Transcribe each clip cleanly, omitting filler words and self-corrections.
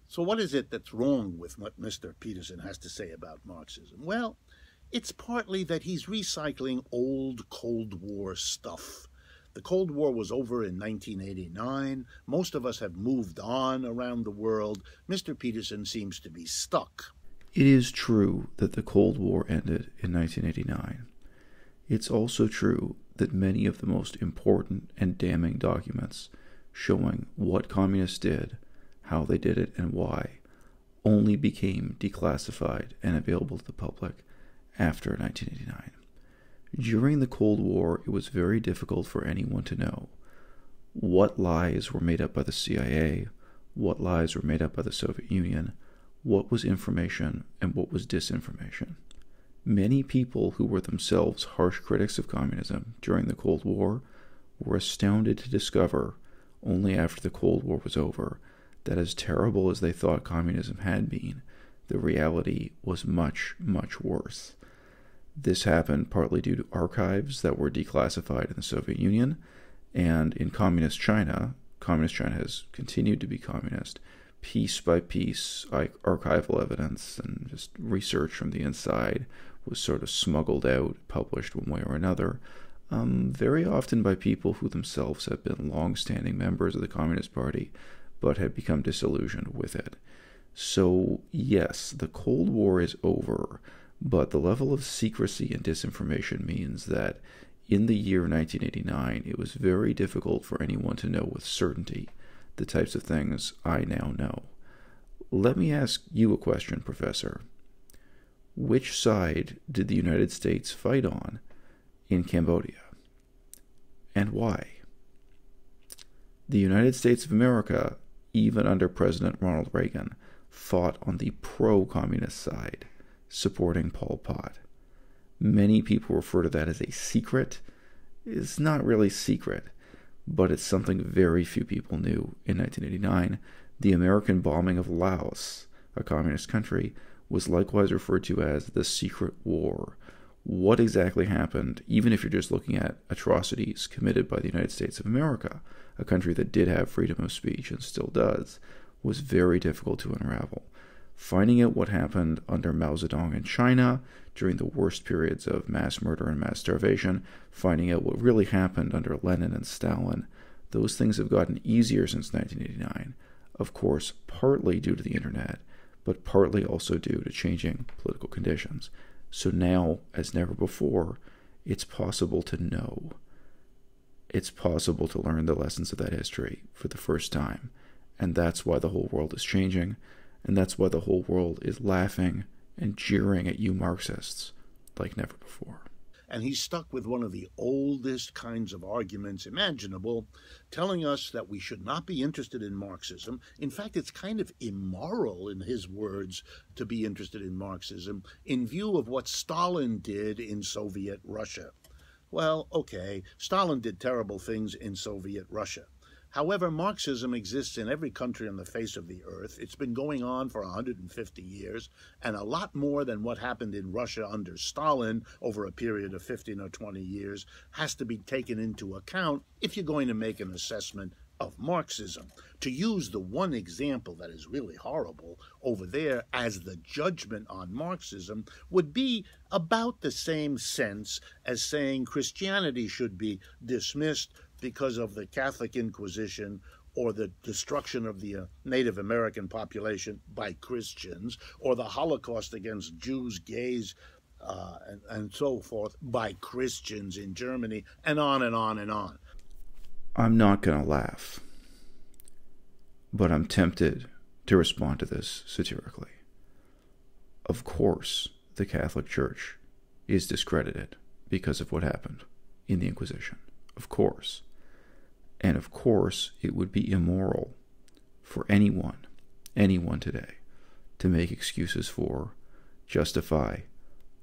So what is it that's wrong with what Mr. Peterson has to say about Marxism? Well, it's partly that he's recycling old Cold War stuff. The Cold War was over in 1989. Most of us have moved on around the world. Mr. Peterson seems to be stuck. It is true that the Cold War ended in 1989. It's also true that many of the most important and damning documents showing what communists did, how they did it, and why, only became declassified and available to the public after 1989. During the Cold War, it was very difficult for anyone to know what lies were made up by the CIA, what lies were made up by the Soviet Union, what was information and what was disinformation. Many people who were themselves harsh critics of communism during the Cold War were astounded to discover, only after the Cold War was over, that as terrible as they thought communism had been, the reality was much, much worse. This happened partly due to archives that were declassified in the Soviet Union, and in communist China has continued to be communist, piece by piece, archival evidence and just research from the inside was sort of smuggled out, published one way or another, very often by people who themselves have been long-standing members of the Communist Party, but had become disillusioned with it. So, yes, the Cold War is over, but the level of secrecy and disinformation means that in the year 1989, it was very difficult for anyone to know with certainty the types of things I now know. Let me ask you a question, Professor. Which side did the United States fight on in Cambodia? And why? The United States of America, even under President Ronald Reagan, fought on the pro-communist side, supporting Pol Pot. Many people refer to that as a secret. It's not really secret, but it's something very few people knew. In 1989, the American bombing of Laos, a communist country, was likewise referred to as the Secret War. What exactly happened, even if you're just looking at atrocities committed by the United States of America, a country that did have freedom of speech and still does, was very difficult to unravel. Finding out what happened under Mao Zedong in China during the worst periods of mass murder and mass starvation, finding out what really happened under Lenin and Stalin, those things have gotten easier since 1989, of course, partly due to the internet, but partly also due to changing political conditions. So now, as never before, it's possible to know. It's possible to learn the lessons of that history for the first time, and that's why the whole world is changing, and that's why the whole world is laughing and jeering at you Marxists like never before. And he's stuck with one of the oldest kinds of arguments imaginable, telling us that we should not be interested in Marxism. In fact, it's kind of immoral, in his words, to be interested in Marxism in view of what Stalin did in Soviet Russia. Well, okay, Stalin did terrible things in Soviet Russia. However, Marxism exists in every country on the face of the earth. It's been going on for 150 years, and a lot more than what happened in Russia under Stalin over a period of 15 or 20 years has to be taken into account if you're going to make an assessment of Marxism. To use the one example that is really horrible over there as the judgment on Marxism would be about the same sense as saying Christianity should be dismissed because of the Catholic Inquisition or the destruction of the Native American population by Christians, or the Holocaust against Jews, gays, and so forth by Christians in Germany, and on and on and on. I'm not going to laugh, but I'm tempted to respond to this satirically. Of course, the Catholic Church is discredited because of what happened in the Inquisition. Of course. And of course, it would be immoral for anyone today, to make excuses for, justify,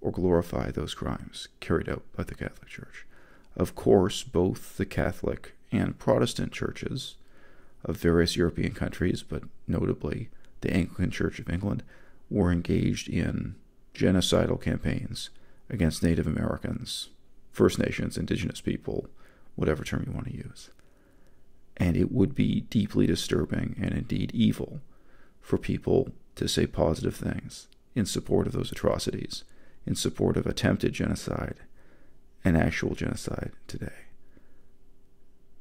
or glorify those crimes carried out by the Catholic Church. Of course, both the Catholic and Protestant churches of various European countries, but notably the Anglican Church of England, were engaged in genocidal campaigns against Native Americans, First Nations, Indigenous people, whatever term you want to use. And it would be deeply disturbing and indeed evil for people to say positive things in support of those atrocities, in support of attempted genocide and actual genocide today.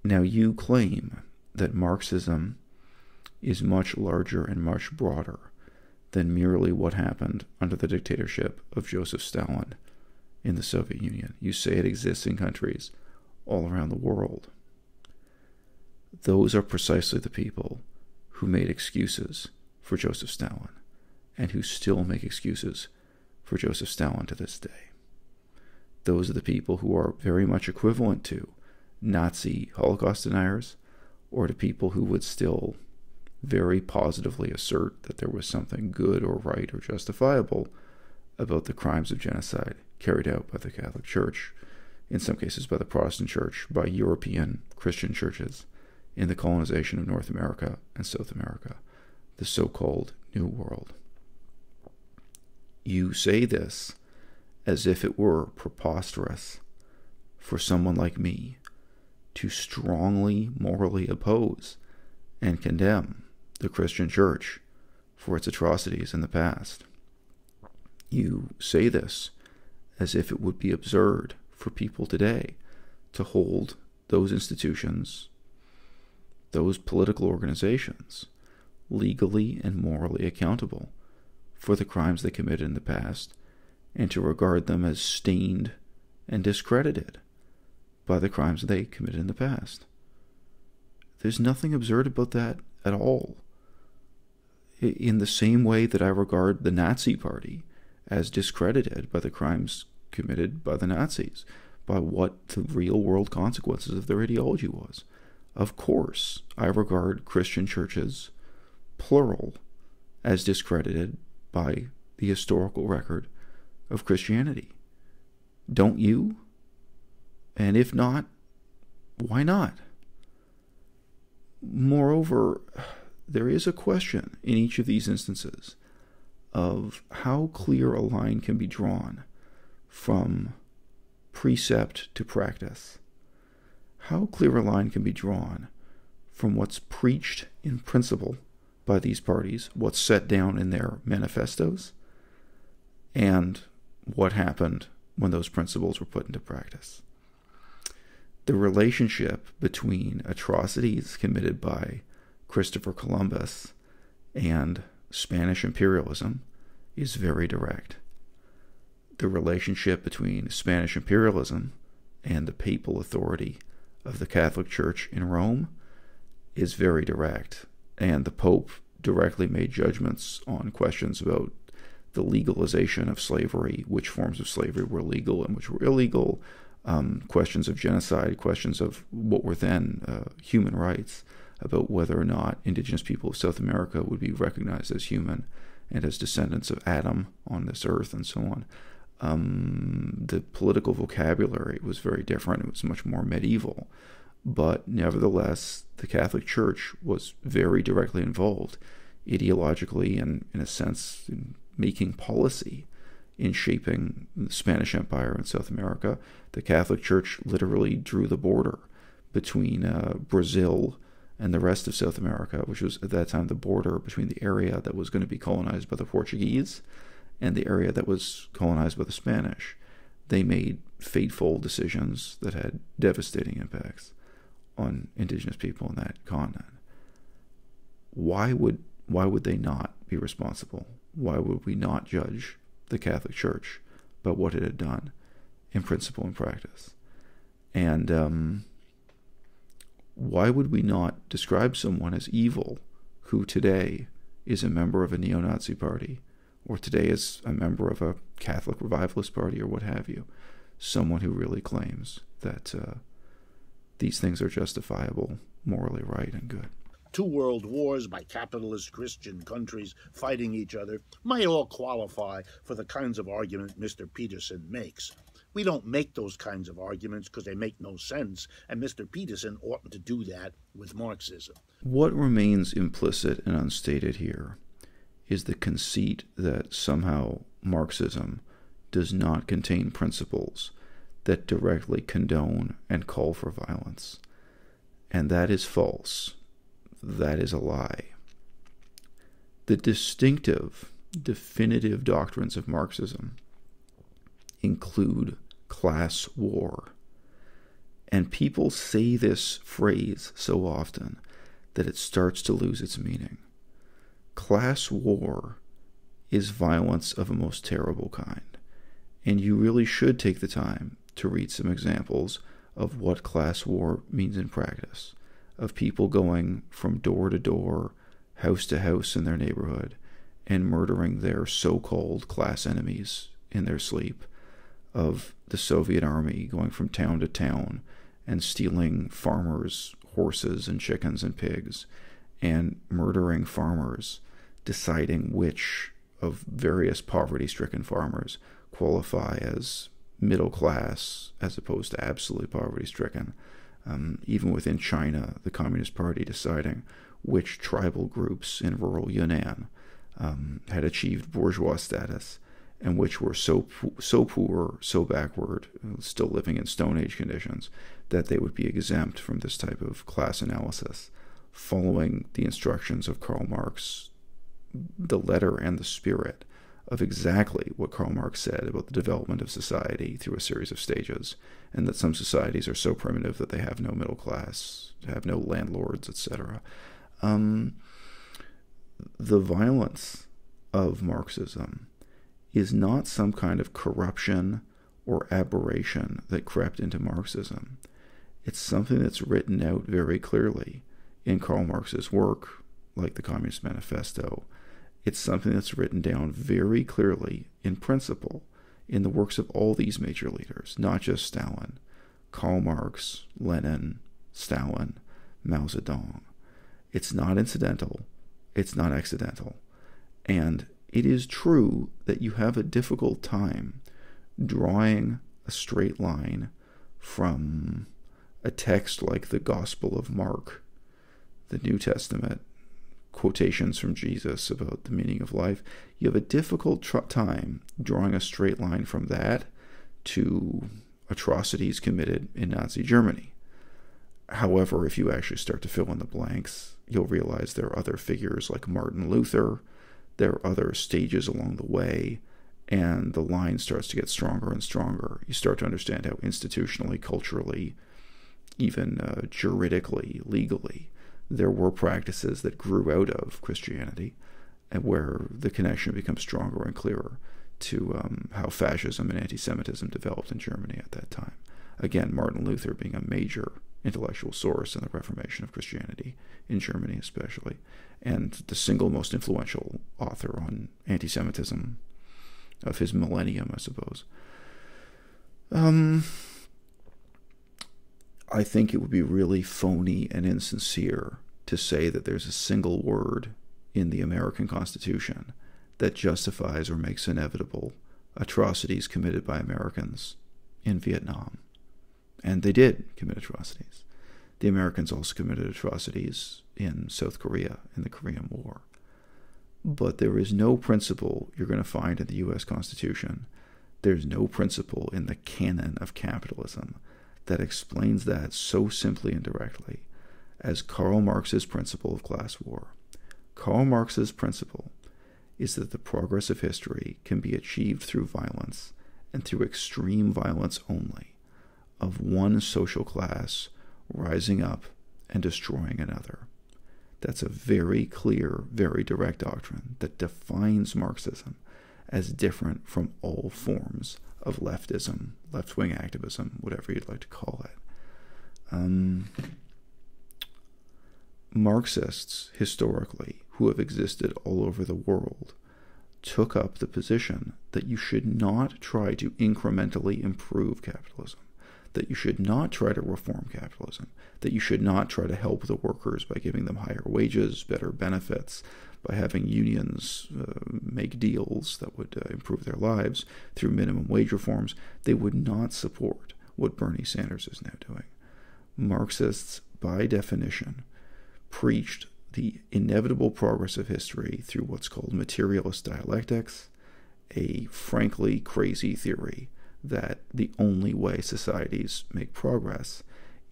Now, you claim that Marxism is much larger and much broader than merely what happened under the dictatorship of Joseph Stalin in the Soviet Union. You say it exists in countries all around the world. Those are precisely the people who made excuses for Joseph Stalin and who still make excuses for Joseph Stalin to this day. Those are the people who are very much equivalent to Nazi Holocaust deniers, or to people who would still very positively assert that there was something good or right or justifiable about the crimes of genocide carried out by the Catholic Church, in some cases by the Protestant Church, by European Christian churches in the colonization of North America and South America, the so-called New World. You say this as if it were preposterous for someone like me to strongly morally oppose and condemn the Christian Church for its atrocities in the past. You say this as if it would be absurd for people today to hold those institutions, those political organizations, legally and morally accountable for the crimes they committed in the past, and to regard them as stained and discredited by the crimes they committed in the past. There's nothing absurd about that at all. In the same way that I regard the Nazi Party as discredited by the crimes committed by the Nazis, by what the real-world consequences of their ideology was. Of course, I regard Christian churches, plural, as discredited by the historical record of Christianity. Don't you? And if not, why not? Moreover, there is a question in each of these instances of how clear a line can be drawn from precept to practice. How clear a line can be drawn from what's preached in principle by these parties, what's set down in their manifestos, and what happened when those principles were put into practice. The relationship between atrocities committed by Christopher Columbus and Spanish imperialism is very direct. The relationship between Spanish imperialism and the papal authority of the Catholic Church in Rome is very direct, and the Pope directly made judgments on questions about the legalization of slavery, which forms of slavery were legal and which were illegal, questions of genocide, questions of what were then human rights, about whether or not indigenous people of South America would be recognized as human and as descendants of Adam on this earth, and so on. The political vocabulary was very different. It was much more medieval. But nevertheless, the Catholic Church was very directly involved ideologically and, in a sense, in making policy in shaping the Spanish Empire in South America. The Catholic Church literally drew the border between Brazil and the rest of South America, which was at that time the border between the area that was going to be colonized by the Portuguese and the area that was colonized by the Spanish. They made fateful decisions that had devastating impacts on indigenous people in that continent. Why would they not be responsible? Why would we not judge the Catholic Church by what it had done in principle and practice? And why would we not describe someone as evil who today is a member of a neo-Nazi party, or today is a member of a Catholic revivalist party, or what have you? Someone who really claims that these things are justifiable, morally right and good. 2 world wars by capitalist Christian countries fighting each other might all qualify for the kinds of argument Mr. Peterson makes. We don't make those kinds of arguments because they make no sense, and Mr. Peterson oughtn't to do that with Marxism. What remains implicit and unstated here is the conceit that somehow Marxism does not contain principles that directly condone and call for violence. And that is false. That is a lie. The distinctive, definitive doctrines of Marxism include class war. And people say this phrase so often that it starts to lose its meaning. Class war is violence of a most terrible kind. And you really should take the time to read some examples of what class war means in practice, of people going from door to door, house to house in their neighborhood, and murdering their so-called class enemies in their sleep, of the Soviet army going from town to town and stealing farmers' horses and chickens and pigs, and murdering farmers, deciding which of various poverty-stricken farmers qualify as middle class as opposed to absolutely poverty-stricken. Even within China, the Communist Party deciding which tribal groups in rural Yunnan had achieved bourgeois status and which were so poor, so backward, still living in Stone Age conditions, that they would be exempt from this type of class analysis, following the instructions of Karl Marx, the letter and the spirit of exactly what Karl Marx said about the development of society through a series of stages, and that some societies are so primitive that they have no middle class, have no landlords, etc. The violence of Marxism is not some kind of corruption or aberration that crept into Marxism. It's something that's written out very clearly in Karl Marx's work, like the Communist Manifesto. It's something that's written down very clearly in principle in the works of all these major leaders, not just Stalin, Karl Marx, Lenin, Stalin, Mao Zedong. It's not incidental. It's not accidental. And it is true that you have a difficult time drawing a straight line from a text like the Gospel of Mark, the New Testament, quotations from Jesus about the meaning of life. You have a difficult time drawing a straight line from that to atrocities committed in Nazi Germany. However, if you actually start to fill in the blanks, you'll realize there are other figures like Martin Luther, there are other stages along the way, and the line starts to get stronger and stronger. You start to understand how institutionally, culturally, even juridically, legally, there were practices that grew out of Christianity, and where the connection becomes stronger and clearer to how fascism and anti-Semitism developed in Germany at that time. Again, Martin Luther being a major intellectual source in the Reformation of Christianity, in Germany especially, and the single most influential author on anti-Semitism of his millennium, I suppose. I think it would be really phony and insincere to say that there's a single word in the American Constitution that justifies or makes inevitable atrocities committed by Americans in Vietnam. And they did commit atrocities. The Americans also committed atrocities in South Korea in the Korean War. But there is no principle you're going to find in the U.S. Constitution. There's no principle in the canon of capitalism that explains that so simply and directly as Karl Marx's principle of class war. Karl Marx's principle is that the progress of history can be achieved through violence, and through extreme violence only, of one social class rising up and destroying another. That's a very clear, very direct doctrine that defines Marxism as different from all forms of leftism, left-wing activism, whatever you'd like to call it. Marxists, historically, who have existed all over the world, took up the position that you should not try to incrementally improve capitalism, that you should not try to reform capitalism, that you should not try to help the workers by giving them higher wages, better benefits, by having unions make deals that would improve their lives through minimum wage reforms. They would not support what Bernie Sanders is now doing. Marxists, by definition, preached the inevitable progress of history through what's called materialist dialectics, a frankly crazy theory that the only way societies make progress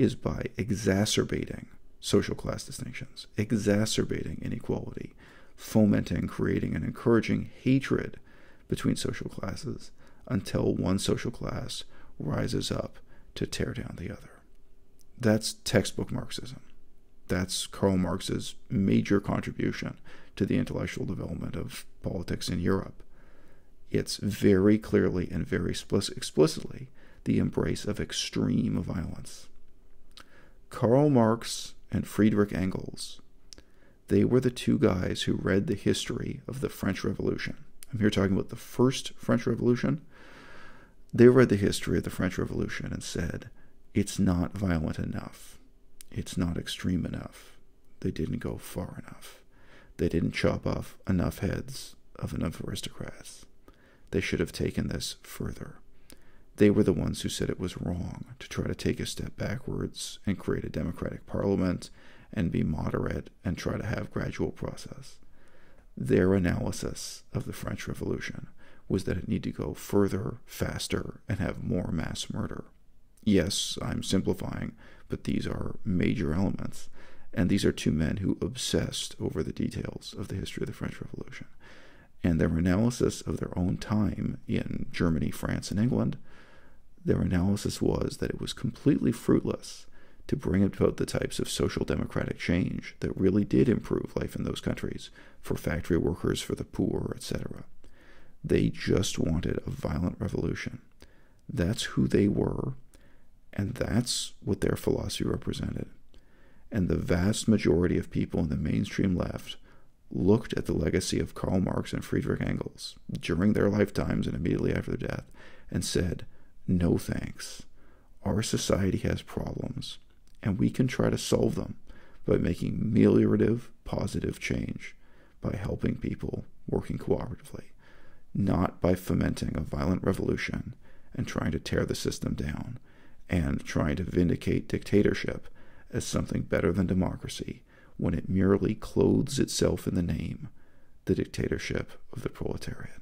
is by exacerbating social class distinctions, exacerbating inequality, fomenting, creating, and encouraging hatred between social classes until one social class rises up to tear down the other. That's textbook Marxism. That's Karl Marx's major contribution to the intellectual development of politics in Europe. It's very clearly and very explicitly the embrace of extreme violence. Karl Marx and Friedrich Engels, they were the two guys who read the history of the French Revolution. I'm here talking about the first French Revolution. They read the history of the French Revolution and said, it's not violent enough. It's not extreme enough. They didn't go far enough. They didn't chop off enough heads of enough aristocrats. They should have taken this further. They were the ones who said it was wrong to try to take a step backwards and create a democratic parliament and be moderate and try to have gradual process. Their analysis of the French Revolution was that it needed to go further, faster, and have more mass murder. Yes, I'm simplifying, but these are major elements. And these are two men who obsessed over the details of the history of the French Revolution. And their analysis of their own time in Germany, France, and England, their analysis was that it was completely fruitless to bring about the types of social democratic change that really did improve life in those countries for factory workers, for the poor, etc. They just wanted a violent revolution. That's who they were, and that's what their philosophy represented. And the vast majority of people in the mainstream left looked at the legacy of Karl Marx and Friedrich Engels during their lifetimes and immediately after their death and said, no thanks. Our society has problems, and we can try to solve them by making ameliorative, positive change, by helping people working cooperatively, not by fomenting a violent revolution and trying to tear the system down and trying to vindicate dictatorship as something better than democracy when it merely clothes itself in the name, the dictatorship of the proletariat.